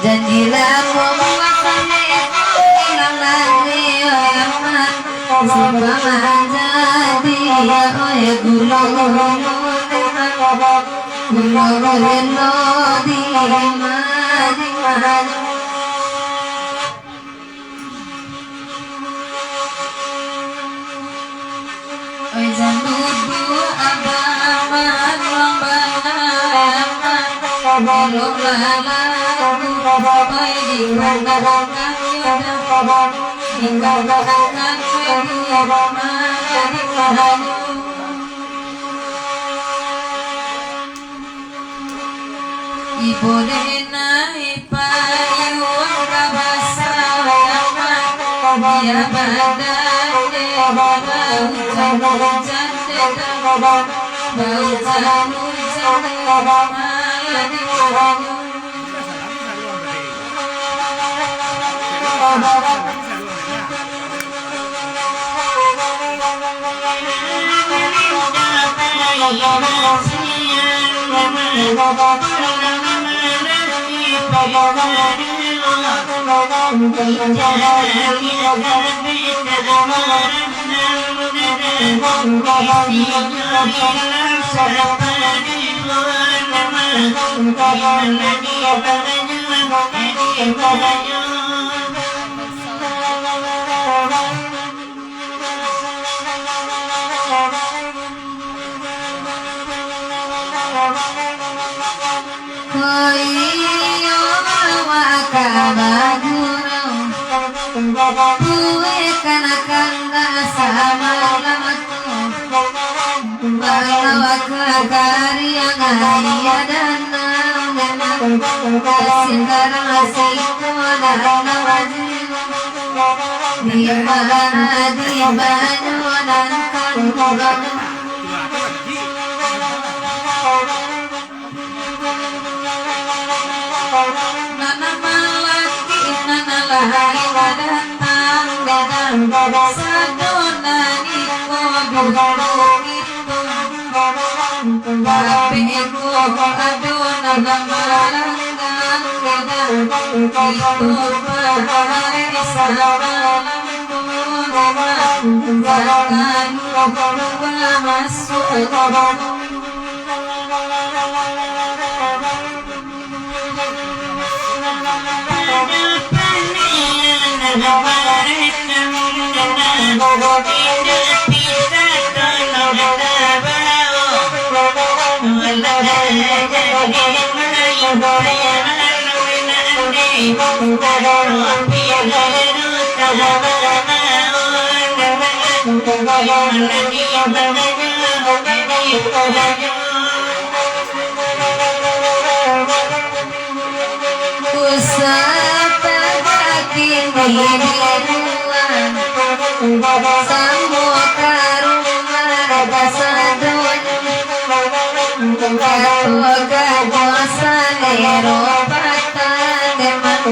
janjilah memuasai hilang lagi aman sembama jadi oi gulung Guloreno di mari mari oi jandudu abaman lombangan belum lalu oi dikandangkan yudah dikandangkan yudah mari mari Ibu dena ipayu kabasa ya badane bau jande bau janu Kue kana sama lamaku bawa kagari yang ayah dan memang singkarang asiko dan wajib di mana di banyu dan kandungan nana malaki nana lahai datang datang sadonani ko dulu itu tapi ko adona malanggan datang itu bahai sabalamku jangan lupa masuk Semua karungan basadon Kawaga bosan eropatan Deman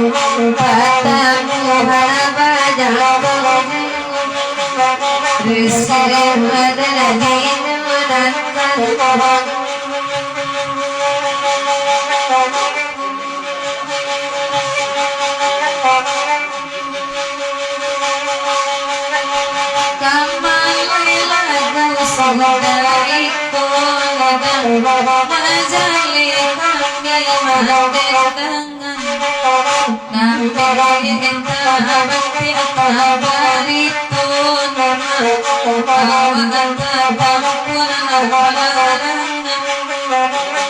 patamu harabajak Risir madalagin menantan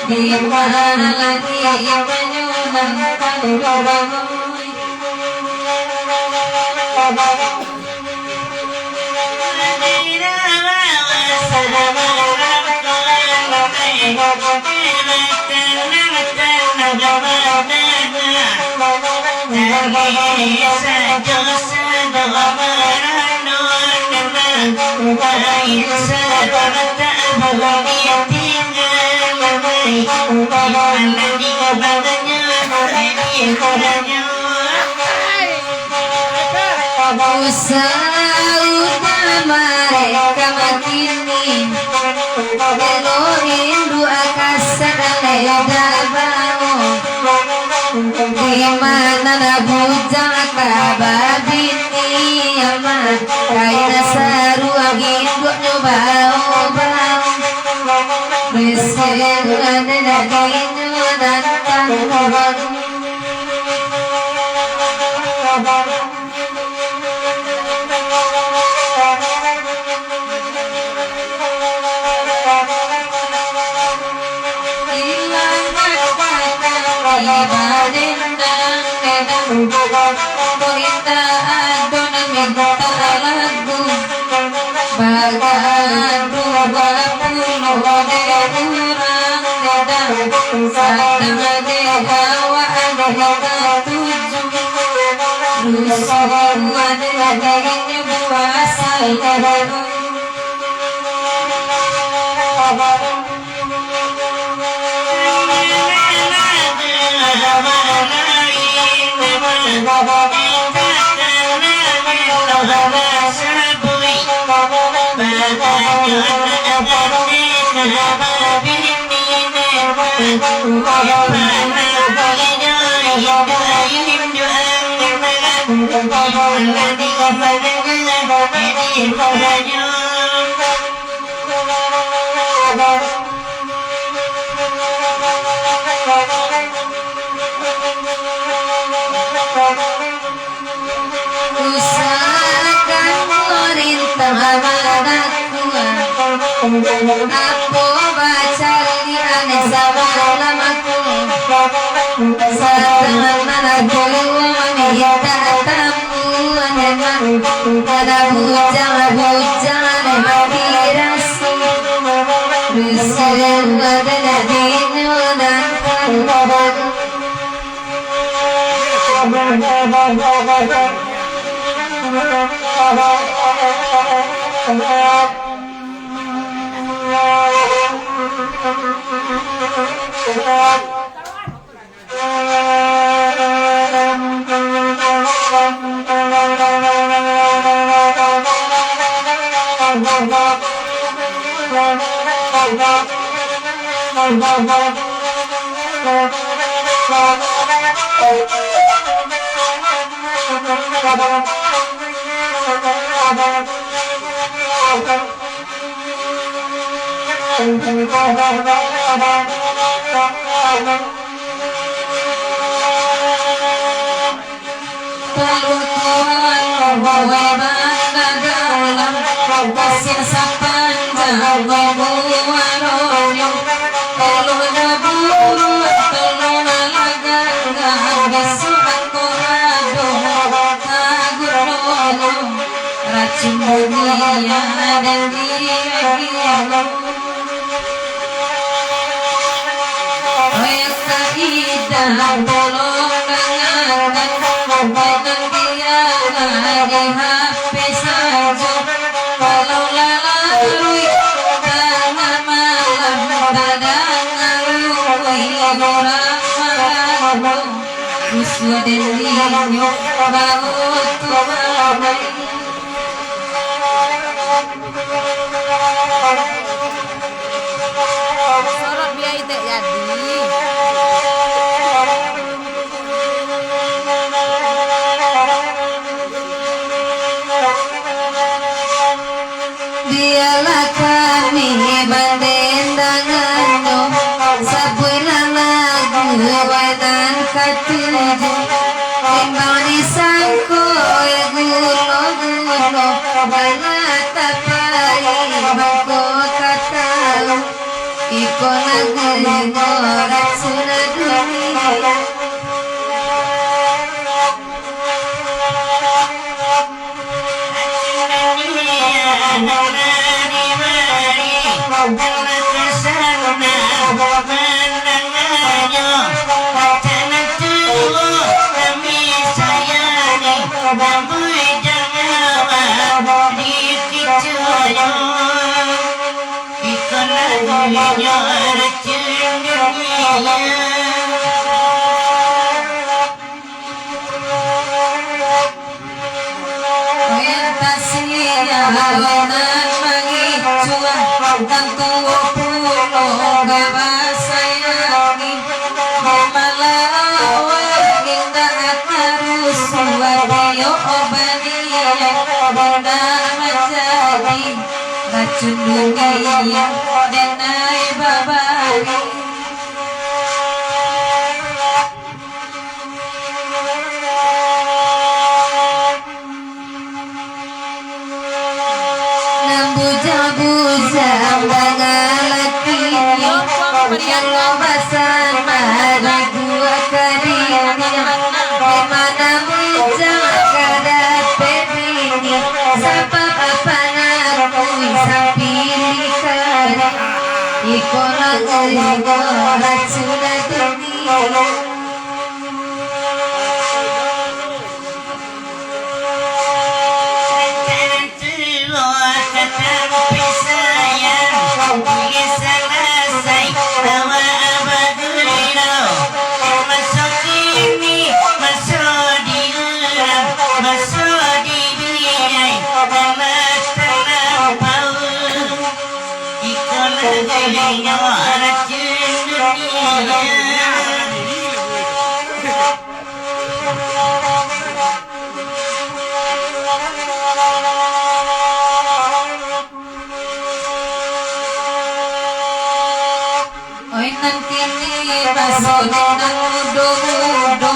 di mana lagi menyumbangkan usaha mereka makini Elohim dua kasar leda bangun di mana na bujang kababini ama kaya saru angin buat nyoba-nyoba beseran dari dan tangan Kita adonan minta lagu Bagan dua puluh kurang dedang Sadang dehawa ada tujuh Rusuhan adanya puasa Usahakan merintah amanatku Aku baca lian sama lamaku Sedang mana minta tamu Ada bujang matirasi Bersama dan dino dan Pasir sapanjang waronyo Tolong naburu tolong nalaga Besok aku rado Tagurono Racun dunia dan dia Yang kaidah tolong dengarkan Dengan dia lagi HP saja Kalau lalarui tengah malam Kadang ngarui orang malam Usul dan linyo baru tuanai Sorot biaya tak jadi Dialah kami bandendangannya Sebulan lagu wadan ketujuh Timbang disangko gulo-gulo Banyak tapai bangko katau Iko lagu ngorak sunat dunia Jangan jadi racun dunia denai babari. Buja-buja bangalatinya yang lobasan mari gua kadinya dimana buja kada pebini sapa papanaku sapili kari ikola gerigo racuna dunia. Masode nang mudo-mudo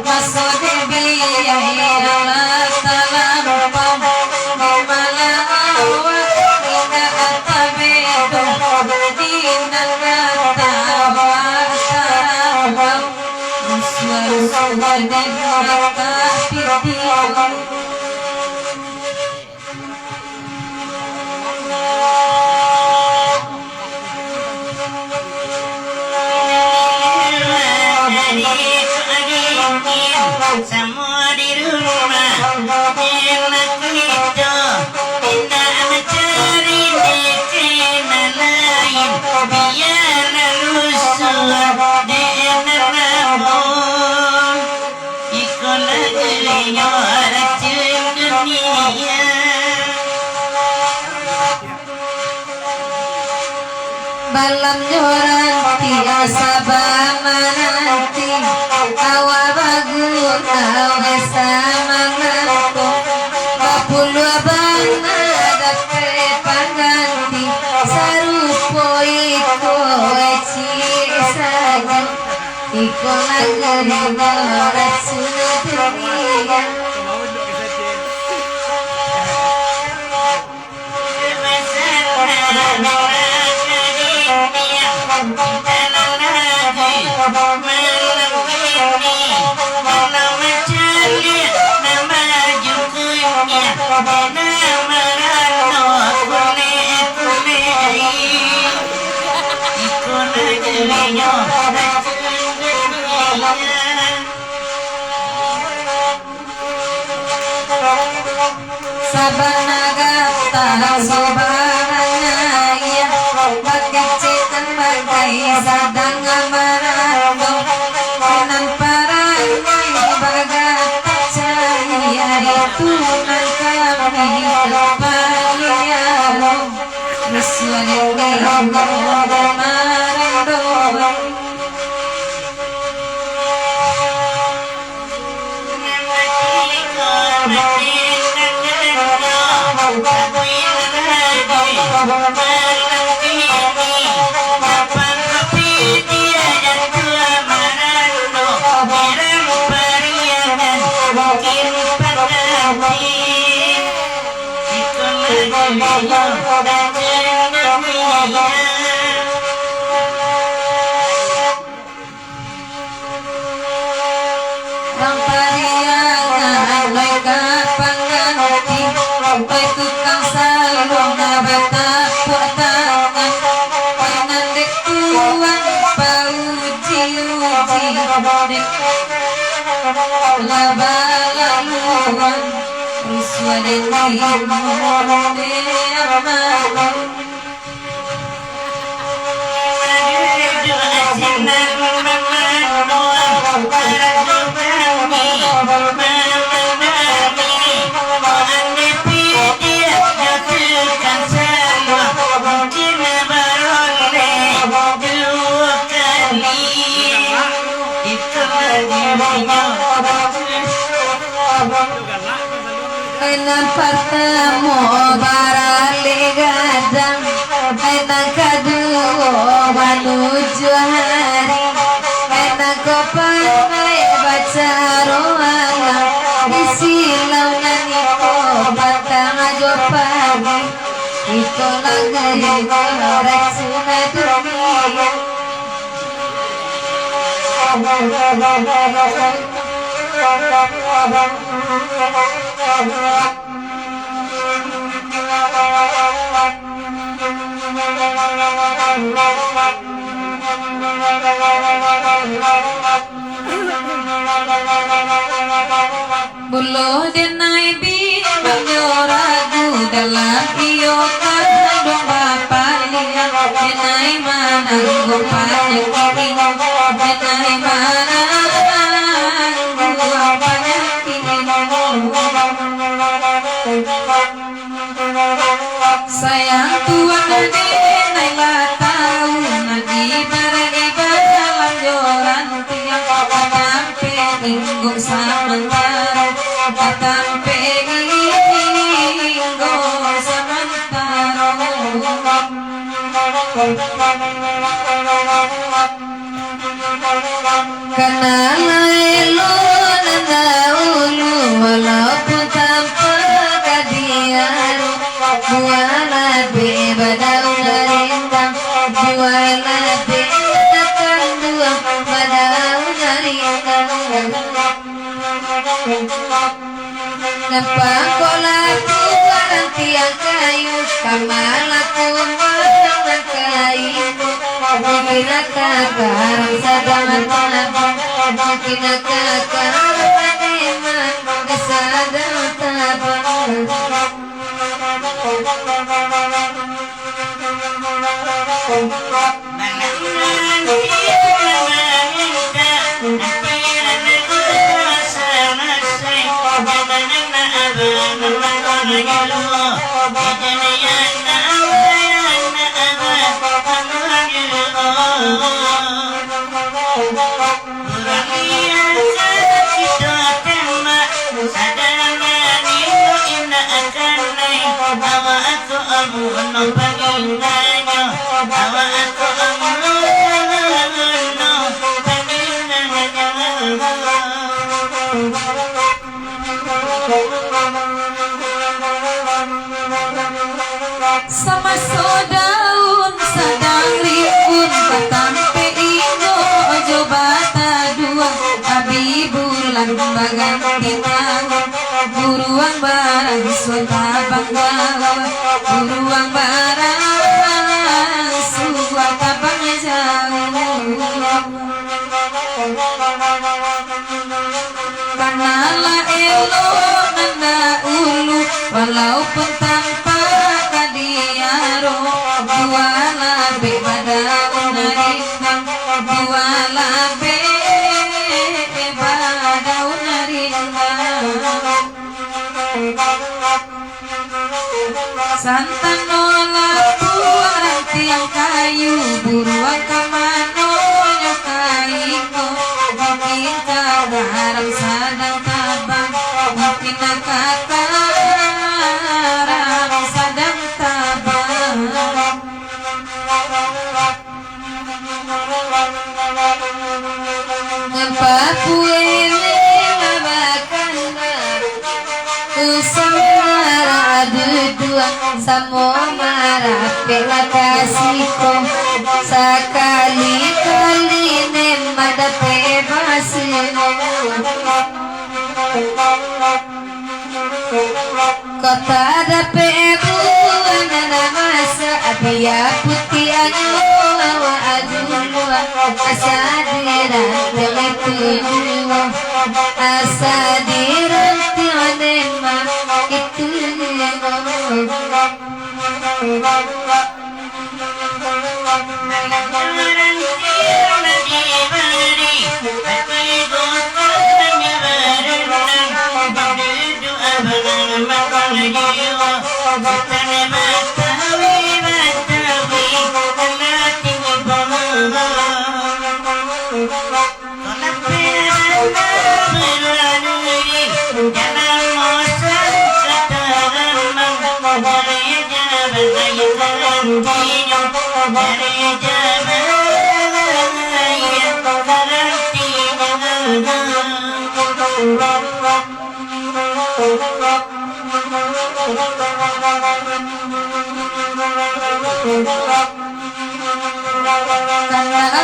masode biyai ala talampam mimala awak ina atabedo dina katawa tarabam uswa-uswa denaka pitiyo. Semua di rumah enak itu tidak mencari dekena lain biar lusuh dengan namun ikut lagunya racun dunia. Balam joran tiasa bamananti awa bagur awa sama ngaku bapulu abana dapre pangganti sarupo iko eci saja iko nagari racun dunia. Sabanagata sobaranya ya bagai citan bagai sadang amarado penamparanya bagata cahaya itu kami palialo Riswani marando tukang salong bata putangan panandek tuan pauji-uji labalaluan riswadeni morone aman Enak pertemu barale gadang, enak kedua menuju hari, enak kopai baca roala, isilau nani batang ajo pagi, itu lagai korek sunat dunia. Bulu denai bi menyoragu dalam iyo kandung bapak liang denai mana gopanya kini denai mana gopanya kini sayang tuan denai lah tahu nadi beribadah dalam joran tiang sampai minggu sementara sampai minggu sementara kenal elu nanda ulu walaupun tanpa kadian buana bebadau narindang buana bebadakan dua badau narindang nampak kolaku barang tiang kayu kamalaku barang kayu mungkin akakarang sadaman tabang mungkin akakarang ademan kesadang tabang sama sodaun sedang ribun katampe ino ojo bata dua abi bulan baganti tahun buruang barang suata banggawa buruang barang suata bangjauh kanala elo nanda ulu walaupun tanpa kadiaro buala be badau narindang buala be badau narindang santan nolak buarang tiang kayu buruang kamano nyokaiko mungkin kagarang sadang tabang mungkin akakarang sadang tabang ngepapuele mabakanda usamara dua samo marapela kasiko sakali-kali nemada pebasino kota ada pebu anana masa abia putih anu awa adulua asadiran teletulua asadiran tianema itu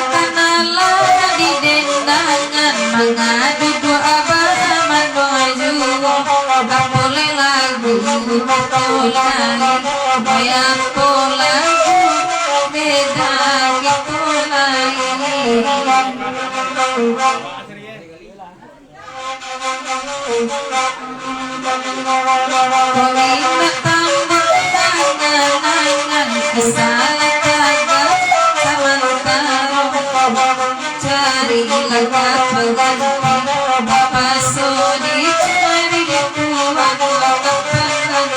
Kanalah di dendangan mengadu doa maju boleh lagu potolani bayang polagu beda gitu lain Kolina tambah tangan kesalah kagak cari laga pengganti Bapak Sodi cari tuan laga pengganti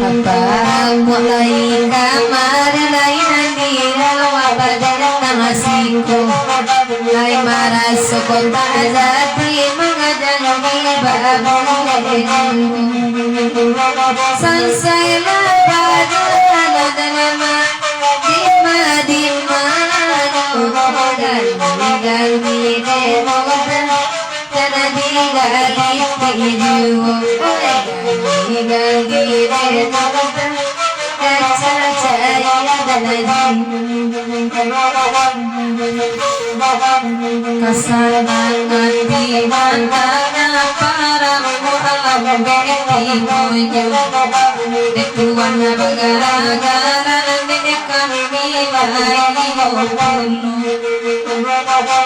Abang mulai kamar lain di hawa badan nasiku Lai marah sekota jati mengajangi babu Sansailah badan nama Dima dan digali demoda Karena digali tidur digali demoda Kaca cahaya dan kesenangan di mana para mu'alam bertimunya Dekuan bagara-gara kami layu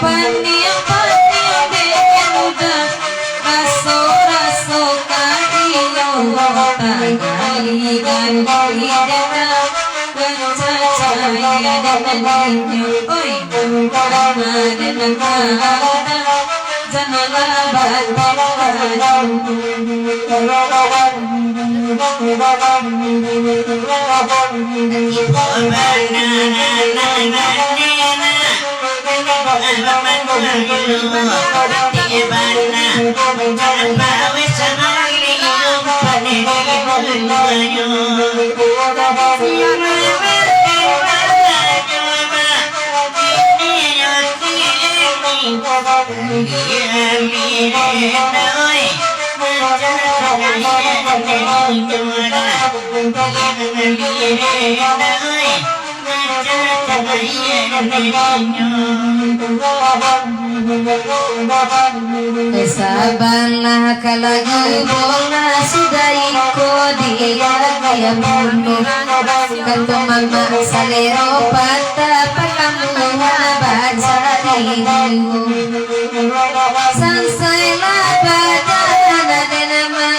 Paniang-paniang demuda Raso-raso kaiyo Tagali-gali dena Pencacaya dengannya Oi, nama denang-denang Janganlah batin Sabarlah kalagu bola sudah ikut dia bunuh Kata mama salero patah pakamu baca dirimu Sansailah badan ada nama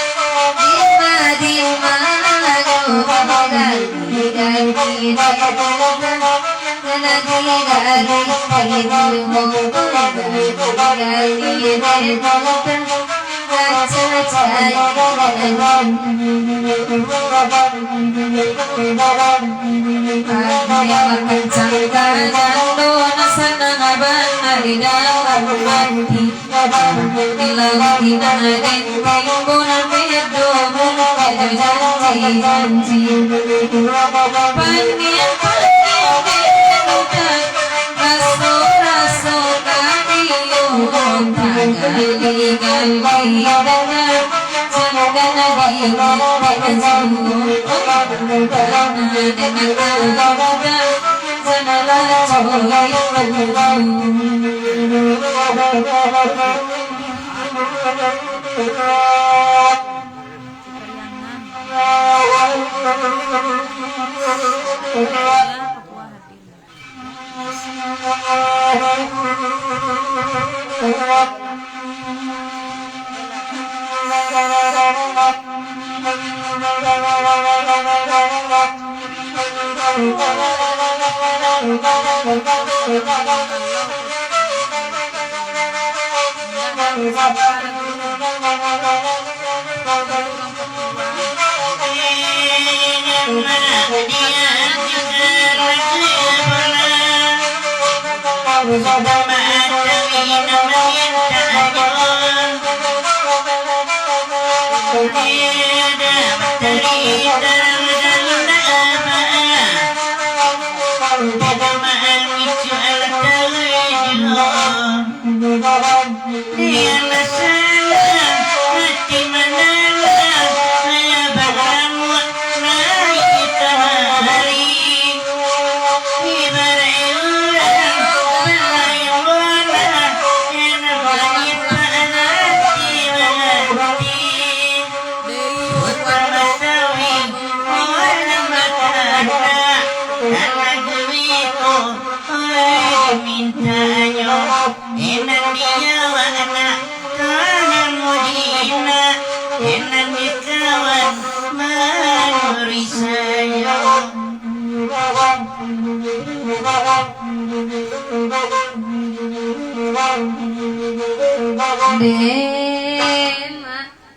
Dima ganti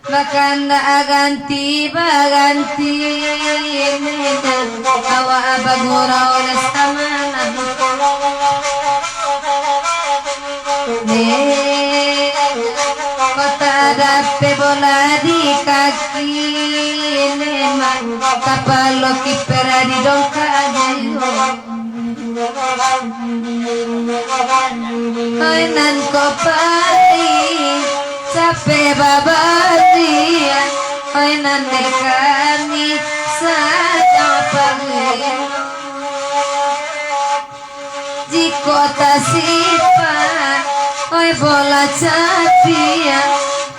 Bakanda aganti baganti awa abagura olas amana kota dape bola di kaki kapalo kipera di dongkane Kainan ko pati Sape babati Kainan dekani Sa tapangin Jiko tasipan Oi bola capia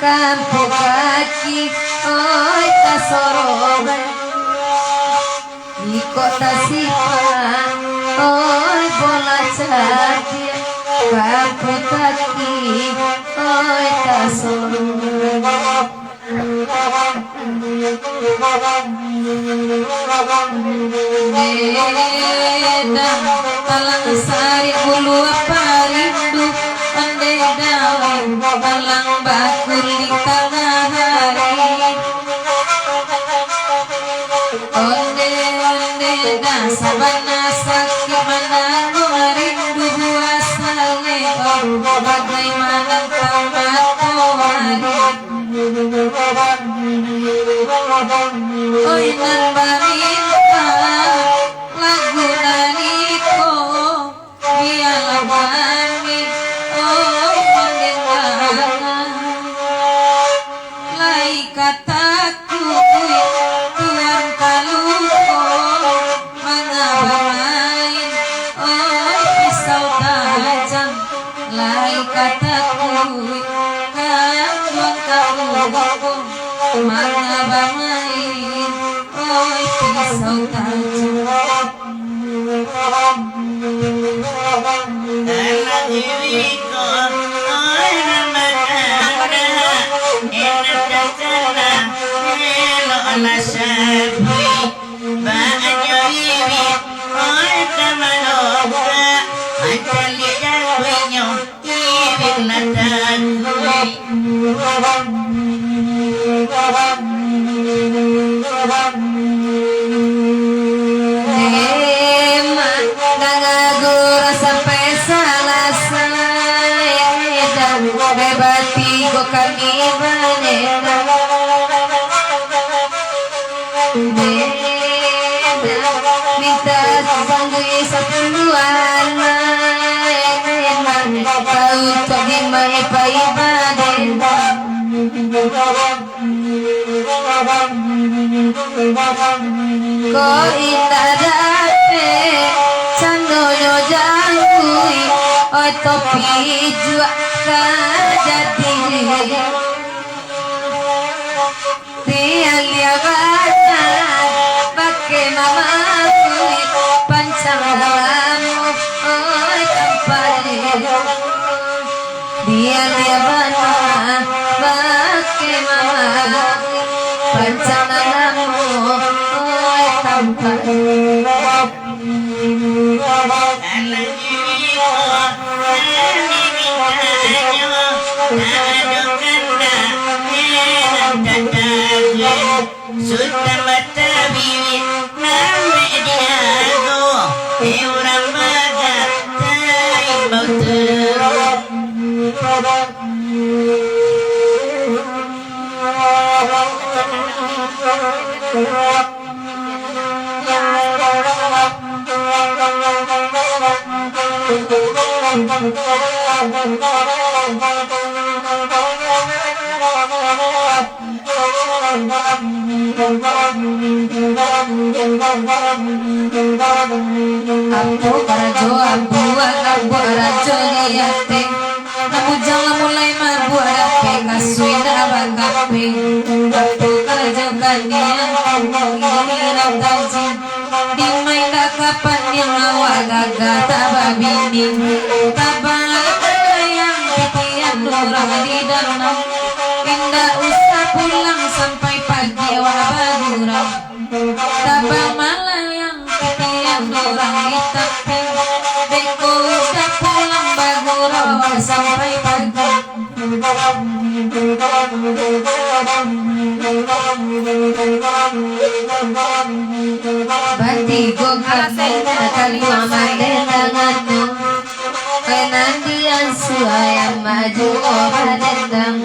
Kampu kaki Oi tasoroban Jiko tasipan Oi bola capia Kampu kaki Oi tasoroban Deda talang sari ulu apa rindu Pandai dawai talang bakul di tengah hari Onde da sabana sakit menanggu rindu buasa leo Bagaimana tamat hari Oi nan baminta lagu naniko biarlah kami oi pandengan lai kataku tuan kaluko mengabain oi pisau tajam lai kataku kan tuan kaluko mengabain oi pisau tajam dalam diriku oi namakana enak dasana eloklah sapi banyak ibit oi kamanoka macam lidah wenyo ibit latakui Nangagura sampai salah saya Bebati ko kami banena Minta sanggui sepuluhan Kau tak dimai paibaden ko itadape sandoyo jangkui oi topi jua kajati tiang liabana pakai mama kui pancang dalamu oi kampari dia liabana pakai mama pancang dalamu oi kampari sudah mata bibit nambe diago orang bagat tai bau teruk Abu karajo abu karajo liate namu jangan mulai mabu arape kasui darabang kape abu karajo kanian ngiram taji dimai kapan yang awak gaga tababini tabang yang pikiran orang di dalam indah usah pulang sampai pagi awak bagurau tabang malah yang pikiran orang di tepi beko usah pulang bagurau sampai pagi Bati go kasena kalima mandenganmu Penandian suaya maju obadendang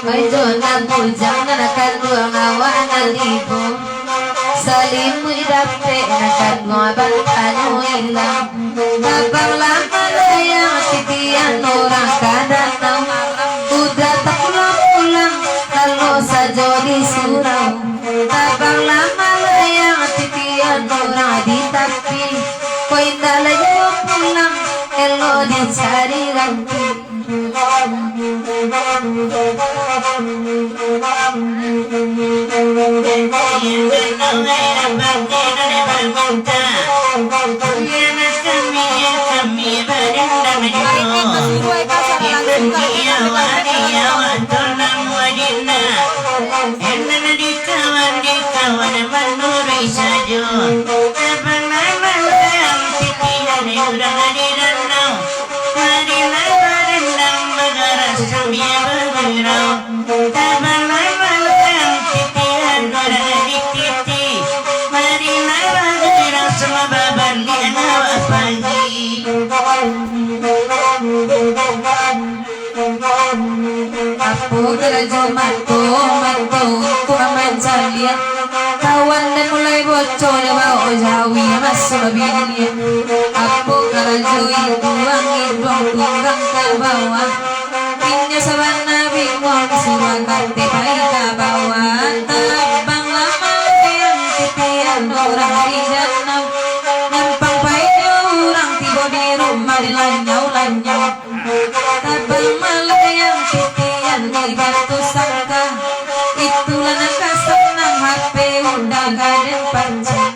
Majona bujang nakan dua ngawana libo Salimu idape nakan ngobang anu ilang Tabang lama layang titian orang kadanau Udah tak pulang kalau saja di surau Tabang lama layang titian orang di tapi Koi lagi pulang elo dicari ganti Aku kerajo mato ku aman jalian kawan dan mulai bocor ya bawa jawi masuk bilia aku kerajo itu angin tunggang ke bawah pinya sabana bingung suruh kante pai ke bawah tabang lama yang titian orang di janau nyampang pai orang tiba di rumah di lanyau tabang malah yang titian di batu sangka itulah nangka senang HP udah gaden pancing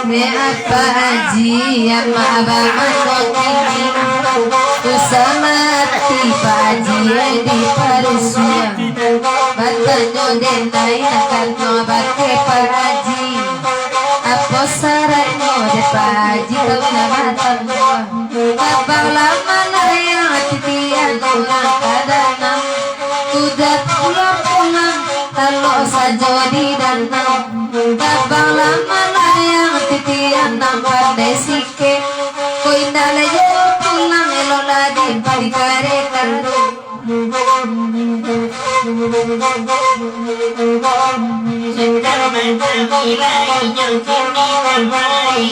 me apa aji yang abang kini usama tiba aji di parusia batanyo denai akan ngobat ke paraji apa sarannya de paji kau nabatan abang lama yang titian ulang kadana udah pulang kalau saja di danau abang lama yang titian nampak desike kau indah lejo pulang elola di parikare kandu sedang menawilai yang kini ramai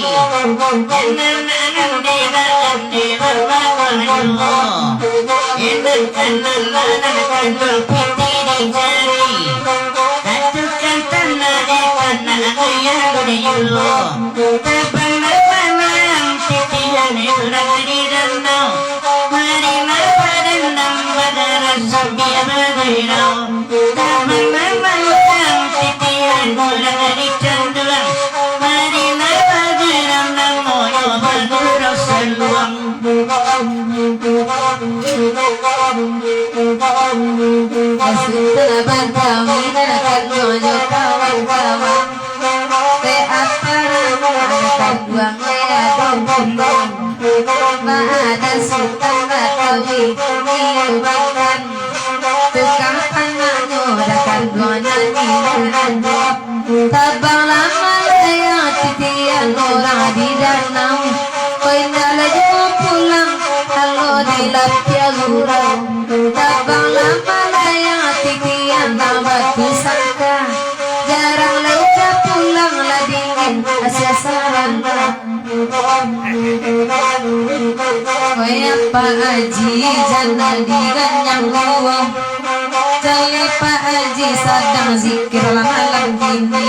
jangan di berbagai enak kanan lanan kan berpiti di jari Katukan tanah yang gede yulu Terbang-bang titian urang di danau Marina padandang badaran sambil bergirau Terbang-bang titian urang di canduang Marina padandang moyo bergurau seluang Setelah berkawin akan nyonya kawan-kawan Te aparang akan buang lea dong-dong Ma'ada sultan batawi diubahkan Tukang anaknya akan buangnya diulangan Tabang lama lea titian orang di danau Koindah lagi pulang Halo di lapia gurau Tabang lama layang titian batu sangka Jarang leuka pulang lah dingin Asia sarangga Koi apa aji jana di ganyang gua Jali Pak Haji sedang zikir malam ini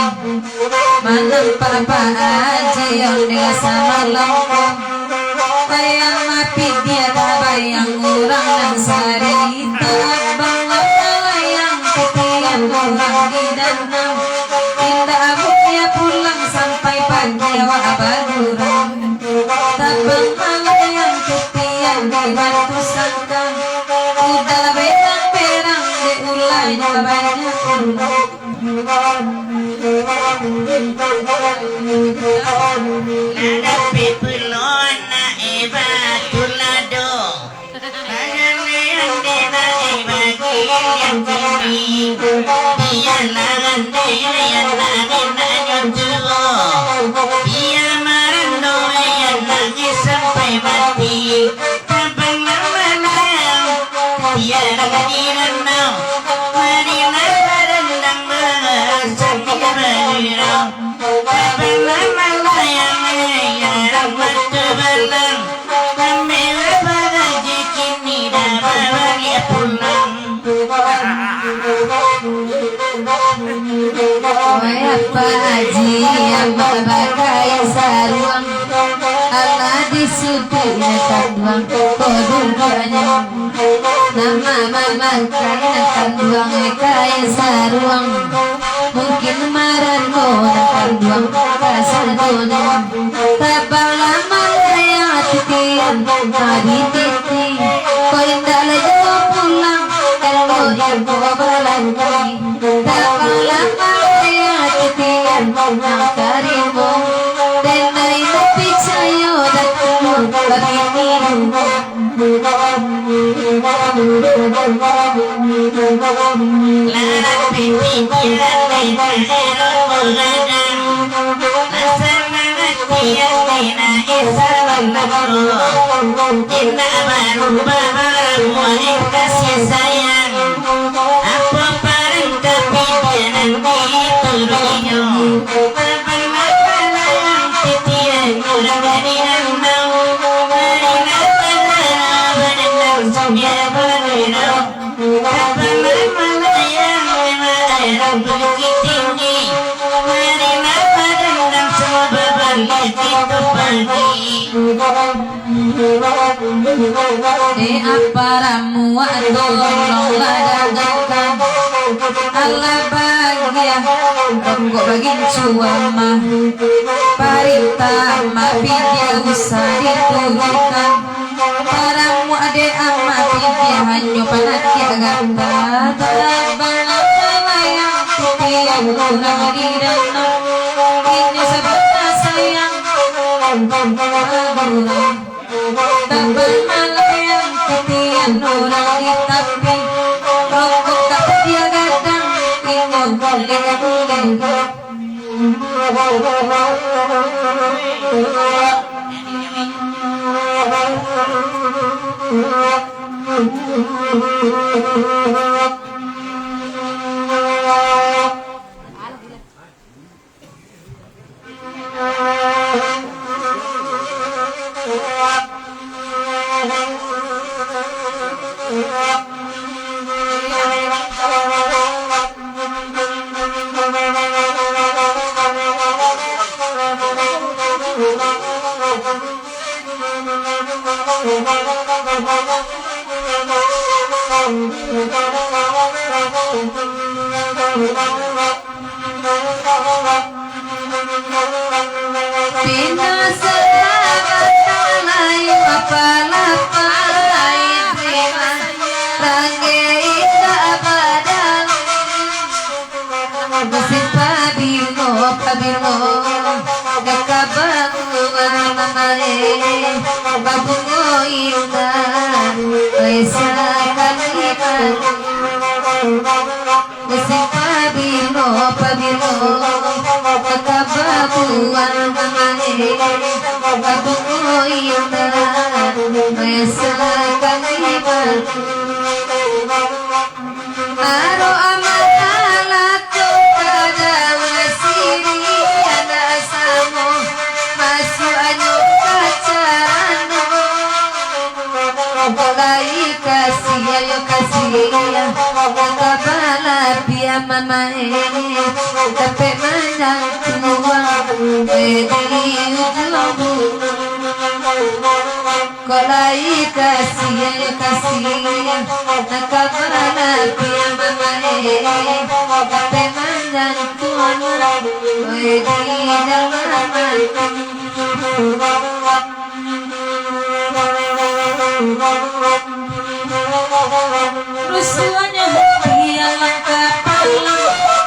Mana Pak Haji yang desa malam Bayang mapi dia bayang orang sari Tabang layang titian orang di danau Indah abuknya pulang sampai pagi awak badurang Tabang layang titian di batu sangka Udah berang-berang di ulainya banyak ulang Nadapi pulon na iba tulado Pagani ang dina ibagi yang kini Biya langan dina yan langin na nyonjugo Biya marando yan langin sampai mati Tabang namanayang Biya nagadinan na Marina parandang mga sambil bergirau Tabang namanayang Yarang matubalang Kamila pada jikini Damawagi pulang Koi apa aji yang berbagai saruang Allah disudutnya tanduang koduranya Nama mama kaya tanduang kaya saruang Mungkin maran mo tanduang kasadona Tabang lama laya titian Adi titi Koi lagi pulang Kalau yang bawa balangkai Tabang lama laya titian Nang karimo Denai napi cayo datang Bagi minum Larang pipikiran Nina erot mengadang Nasana ngatian Nina isalam nagro Nina baru baharang Muahin kasih sayang Apa parang tapi dia nanti turunya Abang mapalayang titian Urang dari danau Marina padana Badandang sambil bergirau Abang mapalayang Memang bukit tinggi Marina padandang semua berbalik itu pagi apa ramu tolong ladangkan Allah bahagia Ronggo bagi cuama Parita mapi dia usah diturunkan Paramu ade amapi dia hanya panati agata Tabang apa yang titian kurang di danau Ini sebabnya sayang Tabang malayang titian orang di tapi Rokok tak dia gadang Ingin boleh-boleh Thank you. Aro amalatu kada wasiri ada samo masu anu kacarano mulai kasih ayo kasih kabala pia mamae tapi manjang tua wedi ujubu kolai kasih ayo kasih kabala pia mamae tapi manjang tua wedi rusuhnya dia lengkap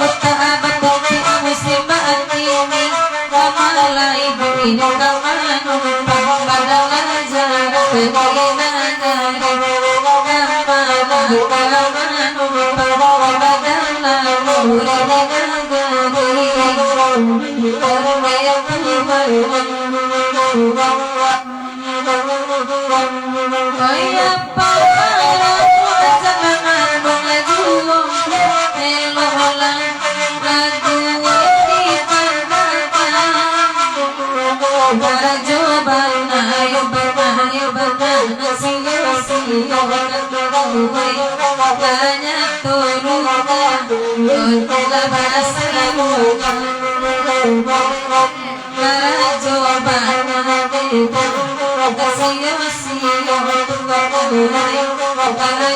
kota abad bukti musim ini kamala ibu ini kamala numpang badal ajar bagaimana kamala numpang badal banyak turunan untuk bahasa para jobana kasih-kasih banyak turunan untuk bahasa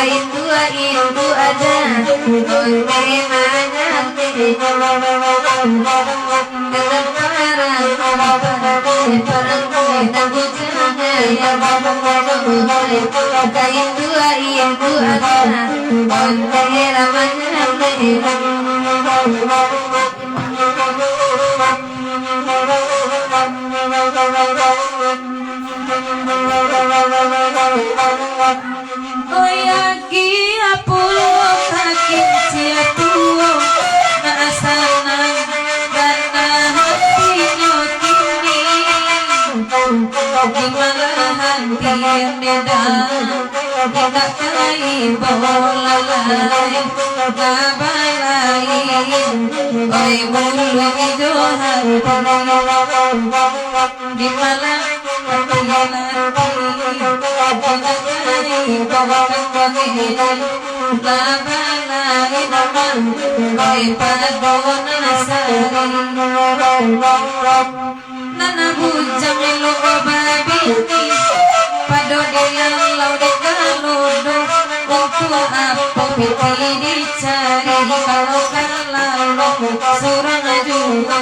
Ibu ada Oyaki apuluh kaki ciatu na asa malahan tinidang tidak kay bolalay ngabalain oy mulu ijohan di malang labalain naman oy padonasari nanabujang ilong babini padodiang laudik kaludo untuk apa piti dicari kalau kalau surang juga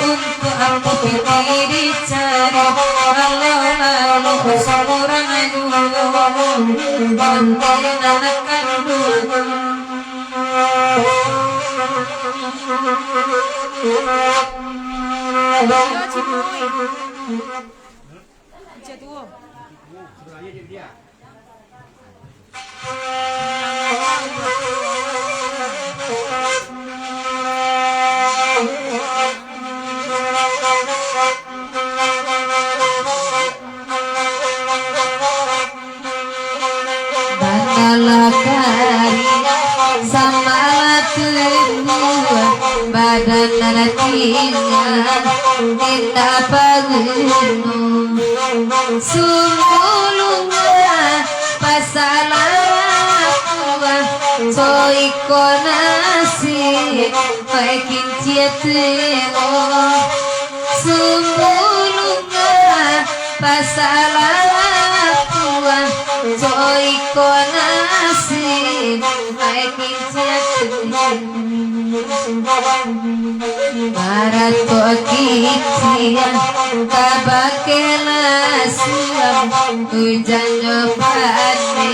untuk apa piti dicari kalau lalu surang juga bantuin anak kandung badan naratinga kita pagunung sumulunga pasalatua soiko nasi maikin ciatego sumulunga pasalatua soiko nasi maikin ciatego para to kician kabakela suam hujan jopane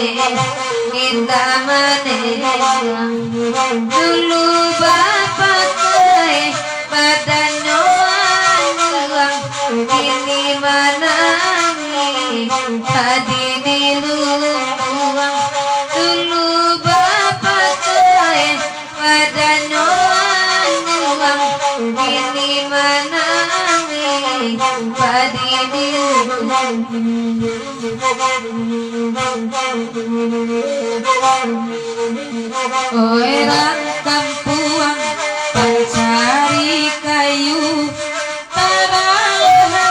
kita mane dulu bapak kai badan nyoang ini manangi tadi di luang dulu bapak kai badan ini manangi padi orang kampuang pencari kayu tarang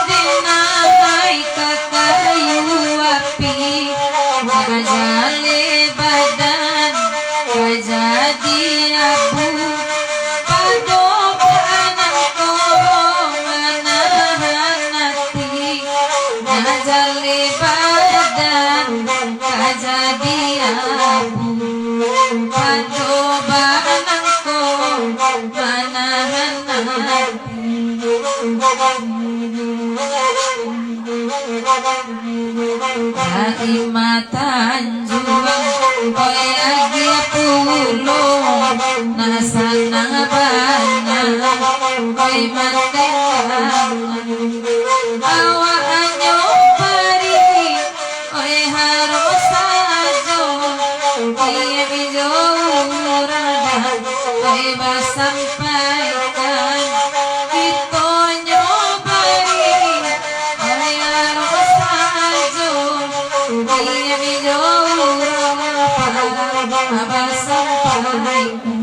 dinamai ke kayu api ngajale badan ngajadi abu jadi abu pacobaan ko manahan dari matan juang koyagi pulo nasanang bana koy mandang awa anyo pari koy harus ajo iya bijorada koy basampaikan kita nyobari koy harus ajo iya bijorada basampaikan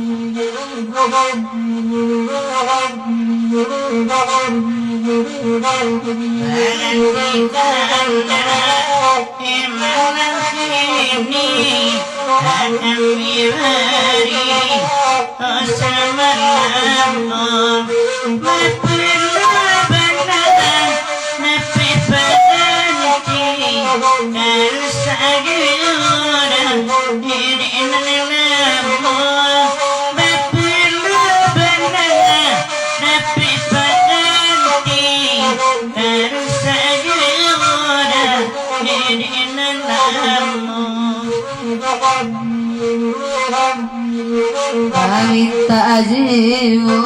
Kawita ajiwo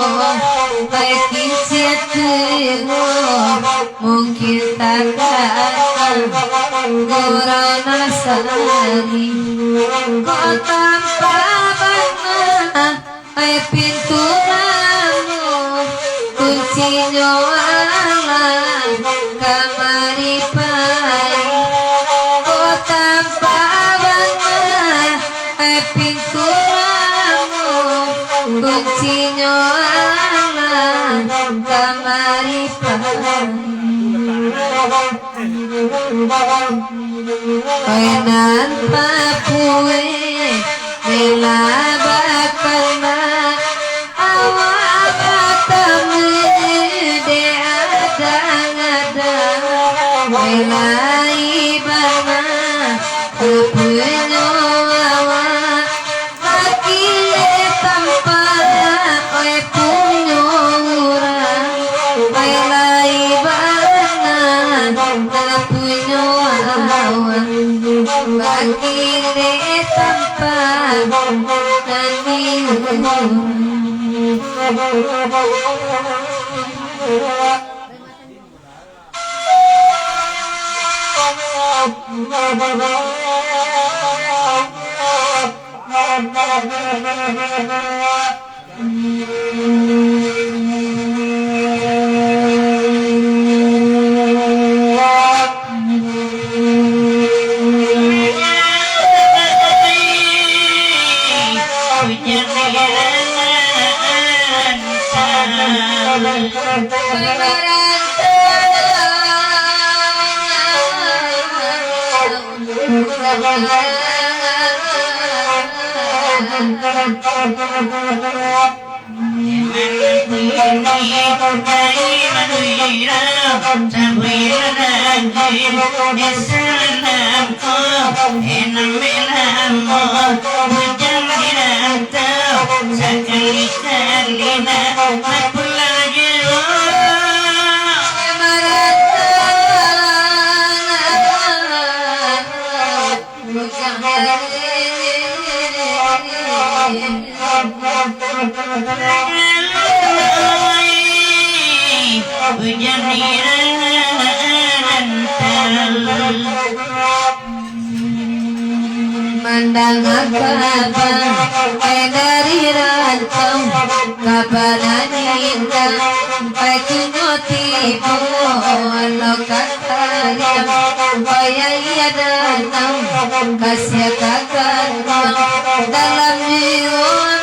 baikin siatiro mungkin takkan gurau nasari kau tanpa bana ay pintu kamu kunci nyawa kamari pa sinyo alam kamari kainan papue bela bakal ma awak tamu de ada bela ibana punya awak akile tanpa oi punya orang bela ibana punya awak akile tanpa mandang kapan dari rantau kapanan indah pakunyo tipu lo kataria kaya ia datang kasih kakak dalam jiwa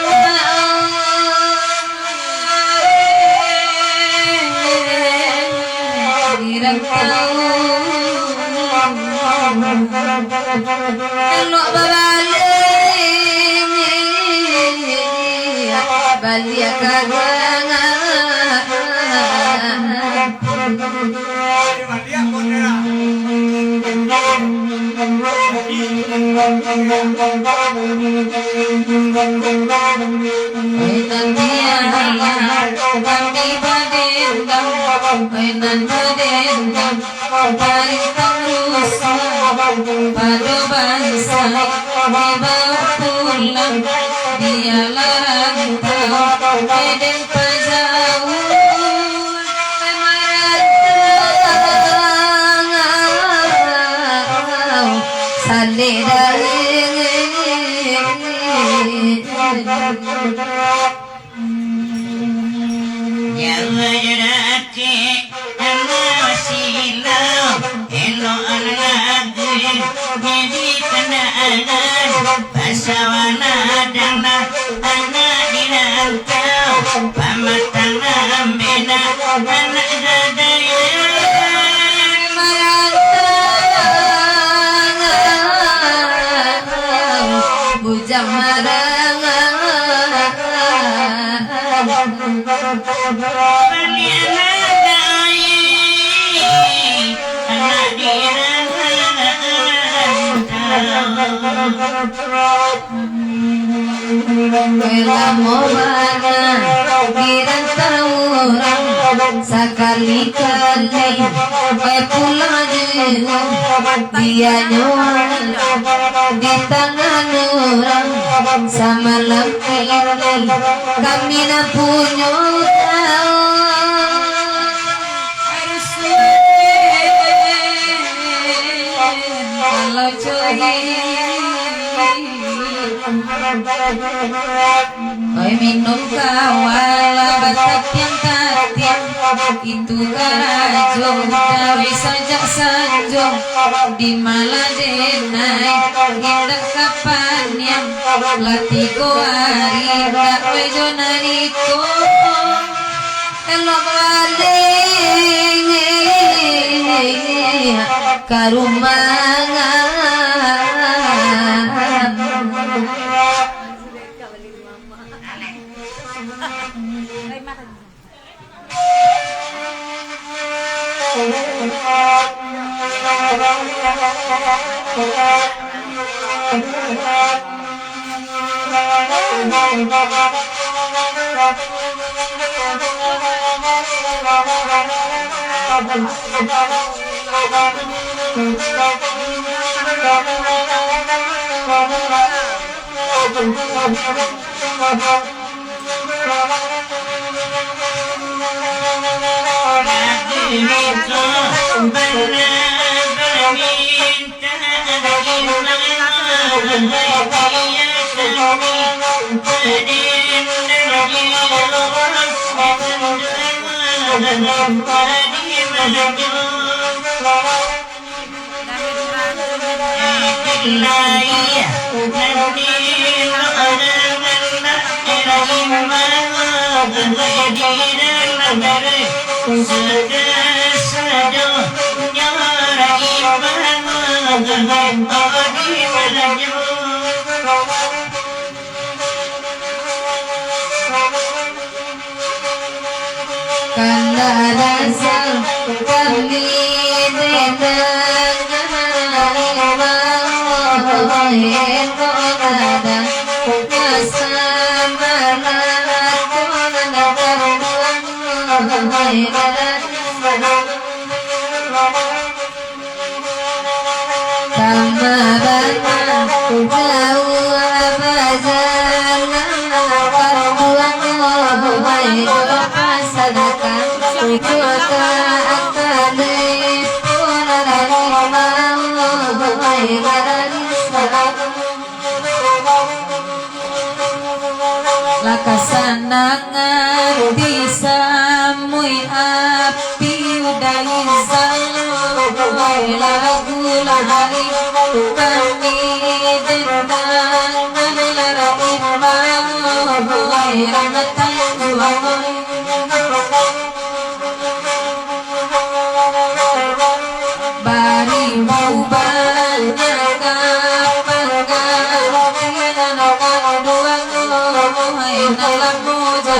elok balik kagangan pada bangsa dibawa pulang dia larantau eden pajau merantau salida pasawana dana anak dirantau pamatang ambena anak jadaya merantau bujang marangan anak Bela mobana dirantau orang sekali-kali pulang juga dia nyuar di tangan orang sama lampiran kami nak punya tahu kalau cuy oi minum kawala batak yang kati itu karajo dari sajak sanjung di maladenai indah kapan yang latiko hari dak wejonaniko elok waling karumangan Kanda dasar kami lakasanangan disamui api udai saloi lagu lahari kami dendangan larai mahoi ranatan juangoi bari ubahnya nalamu jadi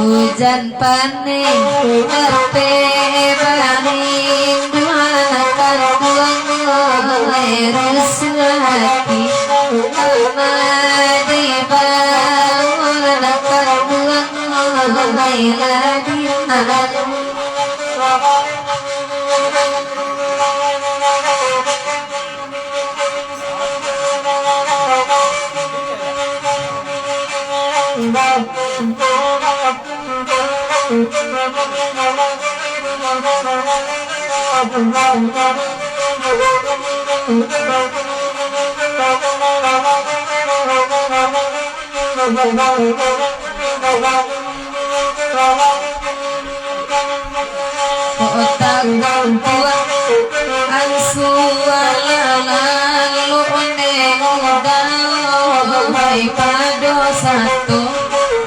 hujan paning arte paning duakan buang resuhati amadi bangun akan buang lagi Otak tua ang suwalalan luneng daw ay pado satu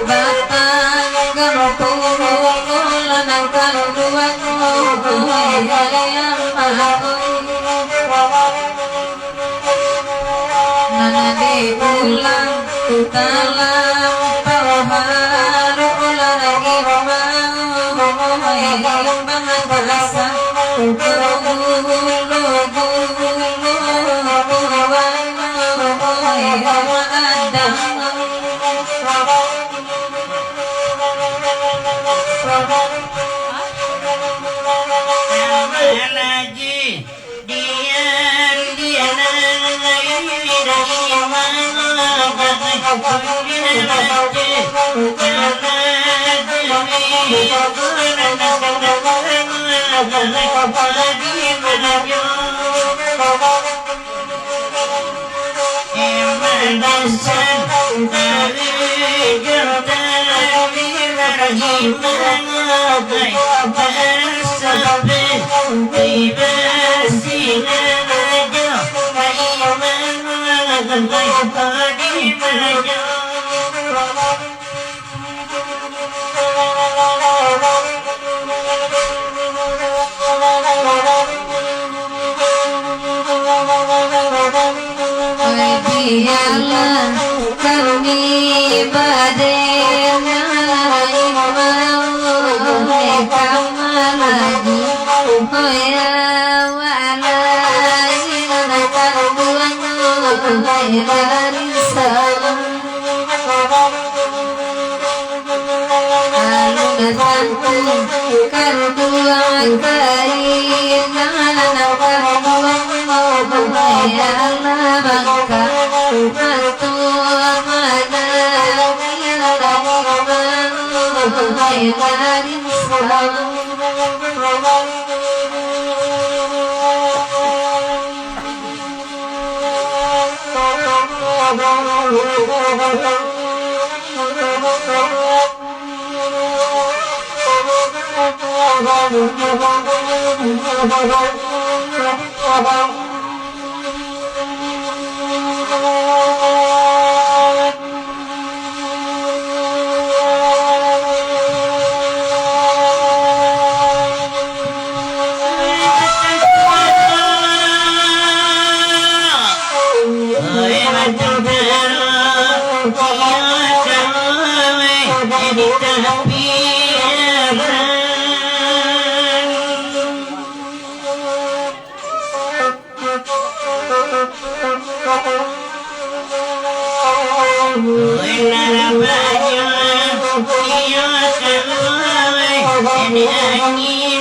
batang gampulan ang kaluan ay ayam nanade ulang dalam pawharu lagi mau ay bahasa Lagi dia Biarlah kami badan lagi hoya wala sinakal buang salam alunatan kardua kain hoya Allah bangka matu mana Ini